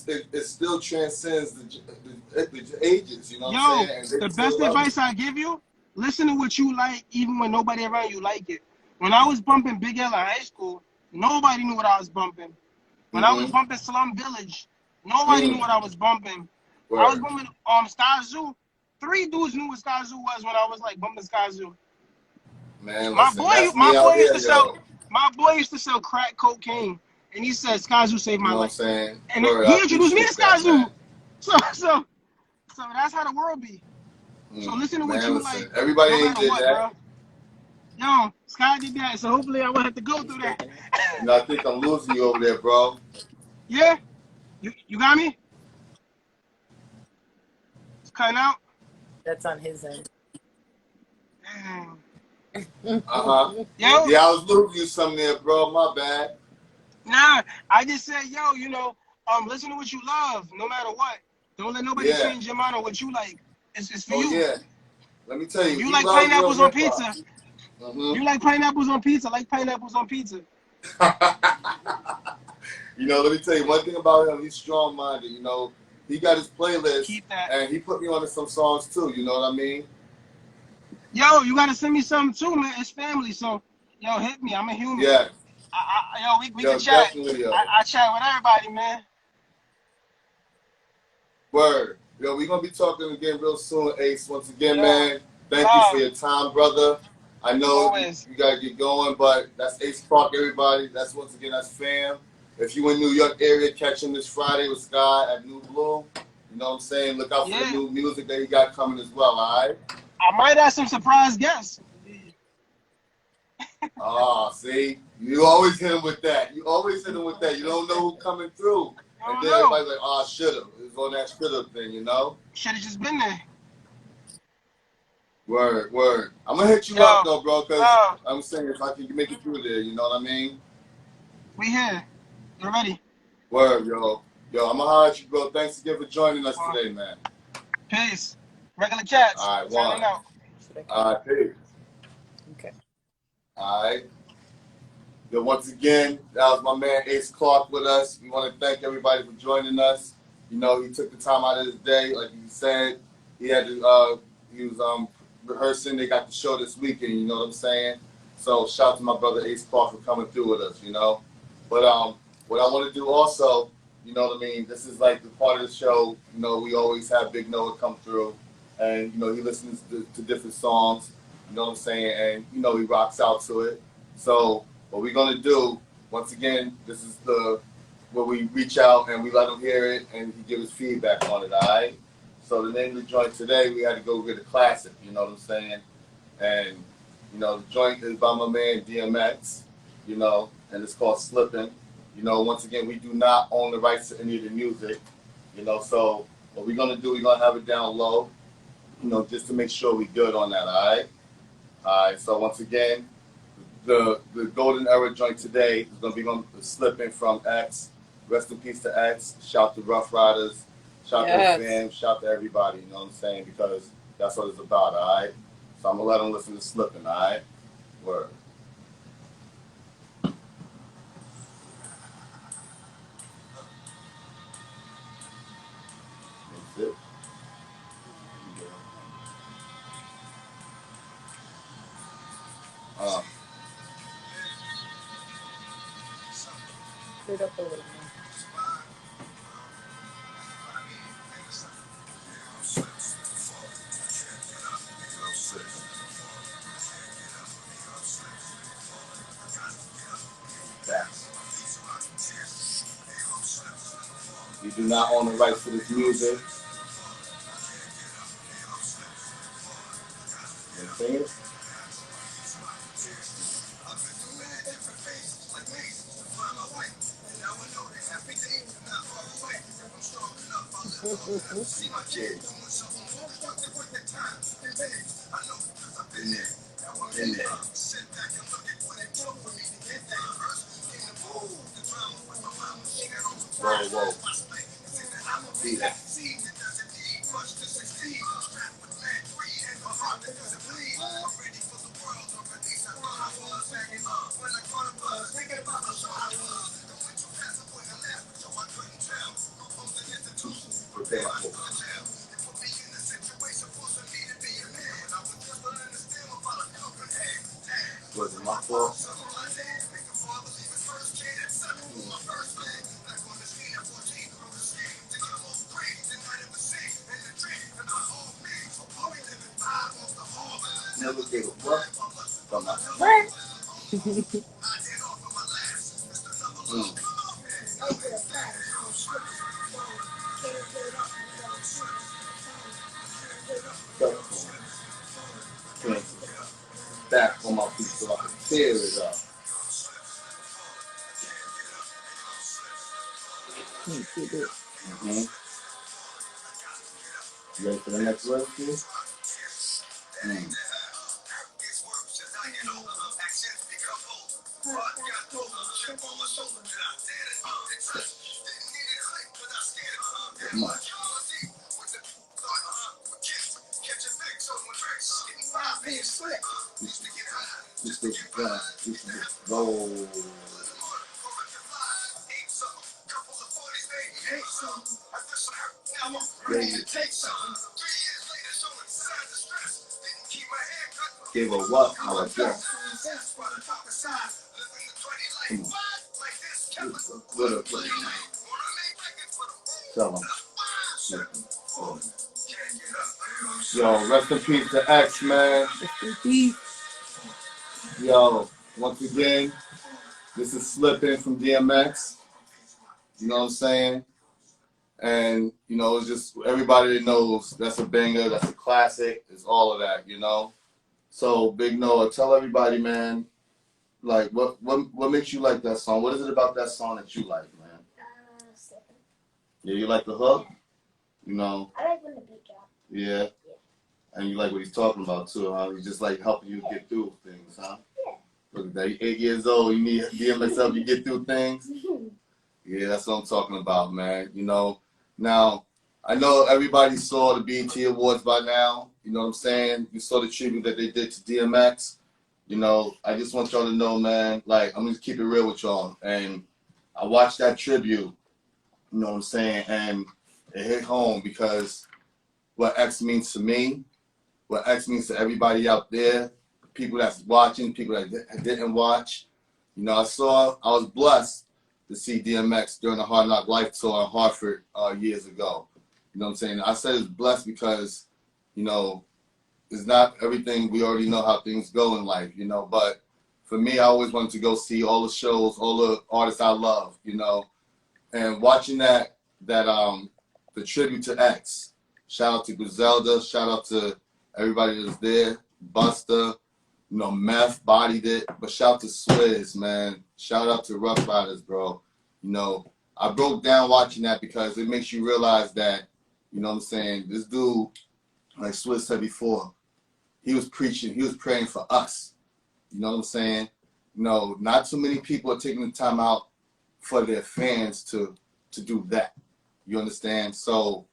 still transcends the ages. You know what I'm saying? And The they still best love advice it. I give you: listen to what you like, even when nobody around you like it. When I was bumping Big L in high school, nobody knew what I was bumping. When I was bumping Slum Village, nobody knew what I was bumping. I was bumping Skyzoo. 3 dudes knew what Skyzoo was when I was like bumping Skyzoo. Man, My listen, that's me boy out used here, to sell. yo. My boy used to sell crack cocaine, and he said Skyzoo saved You my know what I'm life. saying? And Word, he I introduced me to appreciate that, Skyzoo. man. So that's how the world be. So listen to what Man, you listen, like, everybody no ain't matter did what, that. bro. Yo, Sky did that, so hopefully I won't have to go through that. I think I'm losing you over there, bro. Yeah, you got me. It's cutting out. That's on his end. Damn. Yo. Yo, Yeah, I was losing you some there, bro. My bad. nah, I just said, yo, listen to what you love, no matter what. Don't let nobody change your mind on what you like. It's for you. Yeah. Let me tell you, You he like loves real pineapples on hip-hop. pizza. You like pineapples on pizza. Like pineapples on pizza. Let me tell you one thing about him. He's strong-minded. He got his playlist, Keep that. and he put me on some songs too. You know what I mean? Yo, you gotta send me something too, man. It's family, so yo, hit me. I'm a human. Yeah. We can chat. Definitely, yo. I chat with everybody, man. Word. Yo, we're gonna be talking again real soon, Ace. Once again, Yo, man. Thank you for your time, brother. I know always. you gotta get going, but that's Ace Clark, everybody. That's fam. If you in New York area, catch him this Friday with Sky at New Blue. You know what I'm saying? Look out for the new music that he got coming as well, all right? I might have some surprise guests. See? You always hit him with that. You don't know who's coming through. And then everybody's like, should've. It's on that should've thing, Should've just been there. Word. I'm gonna hit you up though, bro, because I'm saying if I can make it through there, you know what I mean? We here. You're ready. Word, yo. Yo, I'm gonna holler at you, bro. Thanks again for joining us today, man. Peace. Regular cats. All right, Signing one. out. All right, peace. Okay. All right. Then once again, that was my man Ace Clark with us. We want to thank everybody for joining us. You know, he took the time out of his day, like you said. He had to. He was rehearsing. They got the show this weekend. You know what I'm saying? So shout out to my brother Ace Clark for coming through with us. You know, but what I want to do also, you know what I mean? This is like the part of the show. You know, we always have Big Noah come through, and you know he listens to different songs. You know what I'm saying? And you know he rocks out to it. So what we're gonna do, once again, this is where we reach out and we let him hear it and he give us feedback on it, all right? So the name of the joint today, we had to go get a classic, you know what I'm saying? And, you know, the joint is by my man DMX, you know, and it's called Slippin'. You know, once again, we do not own the rights to any of the music, you know, so what we're gonna do, we're gonna have it down low, you know, just to make sure we good on that, all right? All right, so once again, the golden era joint today is going to be Slipping from X. Rest in peace to X. Shout to Rough Riders. Shout to the fam. Shout to everybody, you know what I'm saying? Because that's what it's about, all right? So I'm going to let them listen to Slipping, all right? Word. That's it. Put it up a little more. You do not own the rights to this music. You see it? See my kids. In there. Whoa, whoa. See that. Prepare for it. Was it my fault? Never gave a fuck from my friend. Back on my feet so I can tear it up. Mm-hmm. You ready for the next verse, please? Come on. Roll. Give a what? How I dress. What a play. Tell them. Yo, rest in peace to X, man. Rest in peace. Yo, once again, this is Slipping from DMX. You know what I'm saying? And, you know, it's just everybody that knows that's a banger, that's a classic, it's all of that, you know? So, Big Noah, tell everybody, man, like, what makes you like that song? What is it about that song that you like, man? Slipping. Yeah, you like the hook? You know? I like when the beat drops. Yeah? And you like what he's talking about, too, huh? He's just, like, helping you get through things, huh? Yeah. Look at that, you're 8 years old, you need DMX help you get through things? Yeah, that's what I'm talking about, man. You know, now I know everybody saw the BET Awards by now. You know what I'm saying? You saw the tribute that they did to DMX. You know, I just want y'all to know, man. Like, I'm gonna keep it real with y'all. And I watched that tribute. You know what I'm saying? And it hit home because what X means to me, what X means to everybody out there, people that's watching, people that didn't watch. You know, I was blessed to see DMX during the Hard Knock Life tour in Hartford years ago. You know what I'm saying? I said it's blessed because, you know, it's not everything. We already know how things go in life, you know. But for me, I always wanted to go see all the shows, all the artists I love, you know. And watching the tribute to X. Shout out to Griselda. Shout out to everybody that's there. Busta, you know, Meth bodied it. But shout out to Swizz, man. Shout out to Rough Riders, bro. You know, I broke down watching that because it makes you realize that, you know what I'm saying, this dude, like Swizz said before, he was preaching, he was praying for us. You know what I'm saying? You know, not too many people are taking the time out for their fans to do that. You understand? So,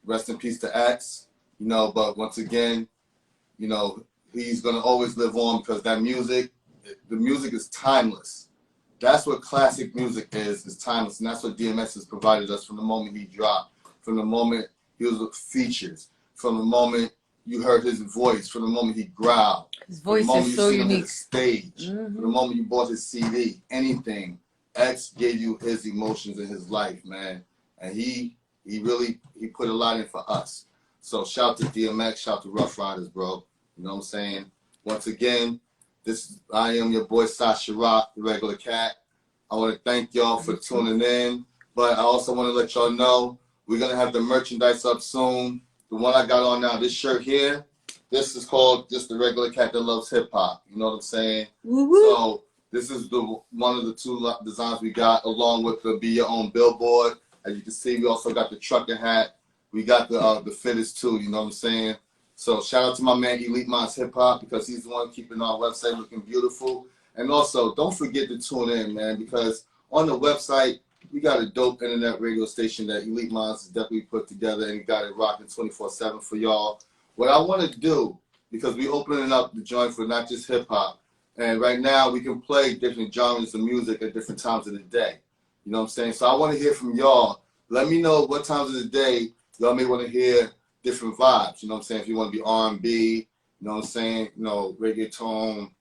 rest in peace to X. You know, but once again, you know, he's gonna always live on because that music, the music is timeless. That's what classic music is timeless, and that's what DMX has provided us from the moment he dropped, from the moment he was with features, from the moment you heard his voice, from the moment he growled, His voice from the moment is so you seen him unique. on stage, from the moment you bought his CD, anything. X gave you his emotions in his life, man, and he put a lot in for us. So shout out to DMX, shout out to Rough Riders, bro. You know what I'm saying? Once again, I am your boy Sasha Rock, the regular cat. I want to thank y'all for tuning in, but I also want to let y'all know we're gonna have the merchandise up soon. The one I got on now, this shirt here, this is called just the regular cat that loves hip hop. You know what I'm saying? Woo-woo. So this is one of the two designs we got, along with the Be Your Own Billboard. As you can see, we also got the trucker hat. We got the fitteds too. You know what I'm saying? So shout out to my man Elite Minds Hip Hop because he's the one keeping our website looking beautiful. And also, don't forget to tune in, man, because on the website, we got a dope internet radio station that Elite Minds has definitely put together and got it rocking 24/7 for y'all. What I want to do, because we opening up the joint for not just hip hop, and right now we can play different genres of music at different times of the day. You know what I'm saying? So I want to hear from y'all. Let me know what times of the day y'all may want to hear different vibes. You know what I'm saying? If you want to be R&B, you know what I'm saying? You know, reggaeton,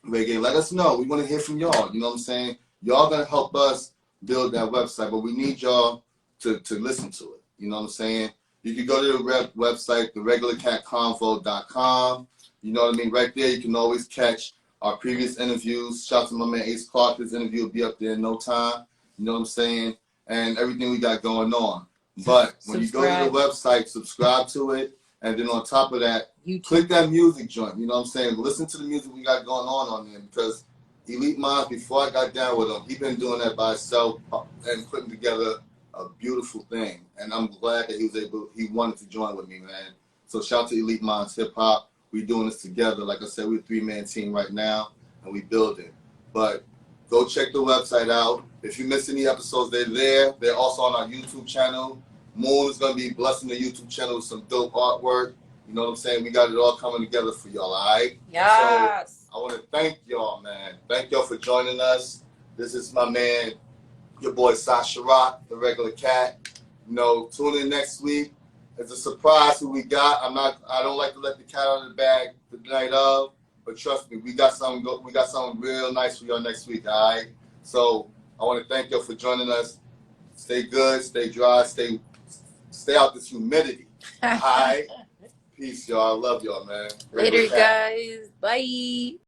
reggae. Let us know. We want to hear from y'all. You know what I'm saying? Y'all gonna help us build that website, but we need y'all to listen to it. You know what I'm saying? You can go to the website, theregularcatconvo.com. You know what I mean? Right there, you can always catch our previous interviews. Shout out to my man Ace Clark. His interview will be up there in no time. You know what I'm saying? And everything we got going on. But when you go to the website, subscribe to it. And then on top of that, click that music joint. You know what I'm saying? Listen to the music we got going on there because Elite Minds, before I got down with him, he been doing that by himself and putting together a beautiful thing. And I'm glad that he wanted to join with me, man. So shout out to Elite Minds Hip Hop. We doing this together. Like I said, we're a 3-man team right now, and we building. But go check the website out. If you miss any episodes, they're there. They're also on our YouTube channel. Moon is going to be blessing the YouTube channel with some dope artwork. You know what I'm saying? We got it all coming together for y'all, all right? Yes. So I want to thank y'all, man. Thank y'all for joining us. This is my man, your boy Sasha Rock, the regular cat. You know, tune in next week. It's a surprise who we got. I don't like to let the cat out of the bag the night of, but trust me, we got something real nice for y'all next week, all right? So I want to thank y'all for joining us. Stay good, stay dry, stay out this humidity. All right? Peace, y'all. I love y'all, man. Later, guys. Bye.